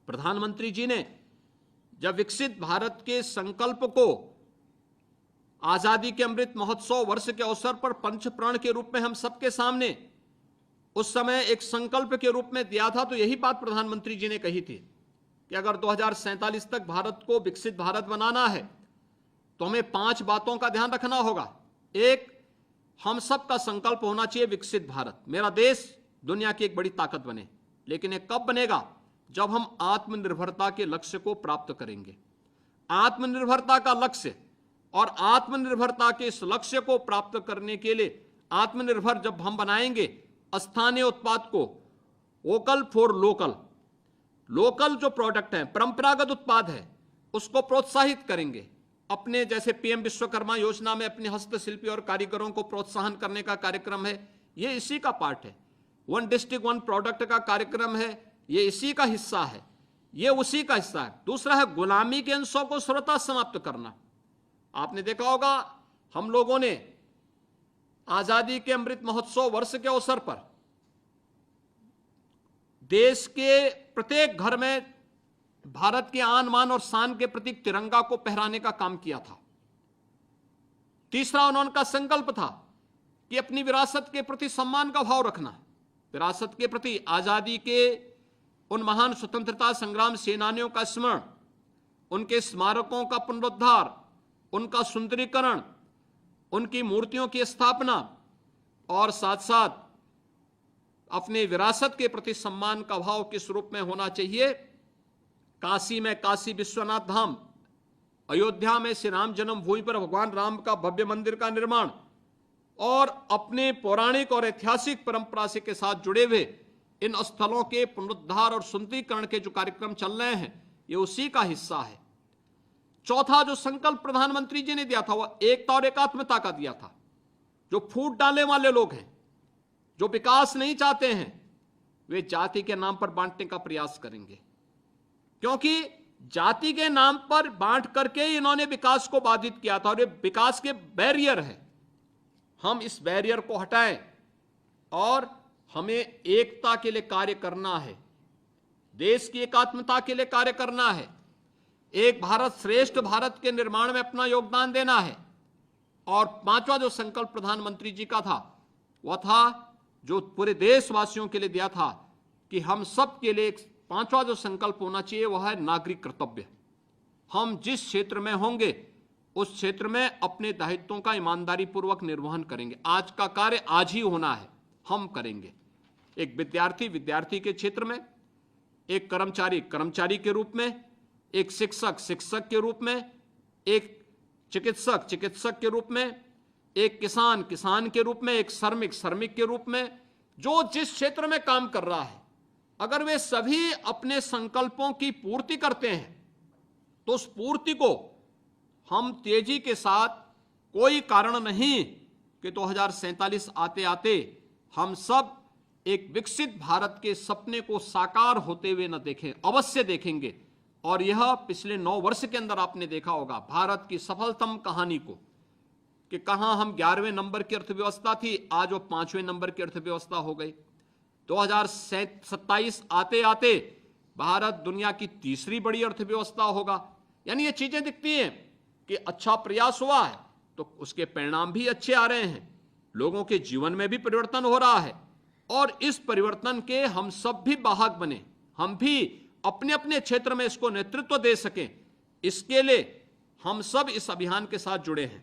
प्रधानमंत्री जी ने जब विकसित भारत के संकल्प को आजादी के अमृत महोत्सव वर्ष के अवसर पर पंच प्रण के रूप में हम सबके सामने उस समय एक संकल्प के रूप में दिया था, तो यही बात प्रधानमंत्री जी ने कही थी कि अगर 2047 तक भारत को विकसित भारत बनाना है तो हमें 5 बातों का ध्यान रखना होगा। एक, हम सब का संकल्प होना चाहिए विकसित भारत, मेरा देश दुनिया की एक बड़ी ताकत बने। लेकिन ये कब बनेगा? जब हम आत्मनिर्भरता के लक्ष्य को प्राप्त करेंगे। आत्मनिर्भरता का लक्ष्य और आत्मनिर्भरता के इस लक्ष्य को प्राप्त करने के लिए आत्मनिर्भर जब हम बनाएंगे, स्थानीय उत्पाद को, वोकल फॉर लोकल, लोकल जो प्रोडक्ट है, परंपरागत उत्पाद है, उसको प्रोत्साहित करेंगे। अपने जैसे पीएम विश्वकर्मा योजना में अपने हस्तशिल्पी और कारीगरों को प्रोत्साहन करने का कार्यक्रम है, ये इसी का पार्ट है। 1 डिस्ट्रिक्ट 1 प्रोडक्ट का कार्यक्रम है, ये इसी का हिस्सा है, ये उसी का हिस्सा है। दूसरा है गुलामी के अंशों को सर्वथा समाप्त करना। आपने देखा होगा हम लोगों ने आजादी के अमृत महोत्सव वर्ष के अवसर पर देश के प्रत्येक घर में भारत के आन मान और शान के प्रतीक तिरंगा को फहराने का काम किया था। तीसरा, उन्होंने का संकल्प था कि अपनी विरासत के प्रति सम्मान का भाव रखना, विरासत के प्रति, आजादी के उन महान स्वतंत्रता संग्राम सेनानियों का स्मरण, उनके स्मारकों का पुनरुद्धार, उनका सुंदरीकरण, उनकी मूर्तियों की स्थापना और साथ साथ अपने विरासत के प्रति सम्मान का भाव किस रूप में होना चाहिए। काशी में काशी विश्वनाथ धाम, अयोध्या में श्री राम जन्मभूमि पर भगवान राम का भव्य मंदिर का निर्माण और अपने पौराणिक और ऐतिहासिक परंपरा से के साथ जुड़े हुए इन स्थलों के पुनरुद्धार और सुंदरीकरण के जो कार्यक्रम चल रहे हैं, ये उसी का हिस्सा है। चौथा जो संकल्प प्रधानमंत्री जी ने दिया था वह एकता और एकात्मता का दिया था। जो फूट डालने वाले लोग हैं, जो विकास नहीं चाहते हैं, वे जाति के नाम पर बांटने का प्रयास करेंगे, क्योंकि जाति के नाम पर बांट करके इन्होंने विकास को बाधित किया था और ये विकास के बैरियर है। हम इस बैरियर को हटाएं और हमें एकता के लिए कार्य करना है, देश की एकात्मता के लिए कार्य करना है, एक भारत श्रेष्ठ भारत के निर्माण में अपना योगदान देना है। और 5वां जो संकल्प प्रधानमंत्री जी का था वह था जो पूरे देशवासियों के लिए दिया था कि हम सब के लिए 5वां जो संकल्प होना चाहिए वह है नागरिक कर्तव्य। हम जिस क्षेत्र में होंगे उस क्षेत्र में अपने दायित्वों का ईमानदारी पूर्वक निर्वहन करेंगे। आज का कार्य आज ही होना है, हम करेंगे। एक विद्यार्थी विद्यार्थी के क्षेत्र में, एक कर्मचारी कर्मचारी के रूप में, एक शिक्षक शिक्षक के रूप में, एक चिकित्सक चिकित्सक के रूप में, एक किसान किसान के रूप में, एक श्रमिक श्रमिक के रूप में, जो जिस क्षेत्र में काम कर रहा है, अगर वे सभी अपने संकल्पों की पूर्ति करते हैं तो उस पूर्ति को हम तेजी के साथ, कोई कारण नहीं कि 2047 आते आते हम सब एक विकसित भारत के सपने को साकार होते हुए न देखें, अवश्य देखेंगे। और यह पिछले 9 वर्ष के अंदर आपने देखा होगा भारत की सफलतम कहानी को, कि कहां हम 11वें नंबर की अर्थव्यवस्था थी, आज वो 5वें नंबर की अर्थव्यवस्था हो गई। 2027 आते आते भारत दुनिया की 3री बड़ी अर्थव्यवस्था होगा। यानी ये चीजें दिखती हैं कि अच्छा प्रयास हुआ है तो उसके परिणाम भी अच्छे आ रहे हैं, लोगों के जीवन में भी परिवर्तन हो रहा है और इस परिवर्तन के हम सब भी वाहक बने, हम भी अपने अपने क्षेत्र में इसको नेतृत्व दे सकें, इसके लिए हम सब इस अभियान के साथ जुड़े हैं।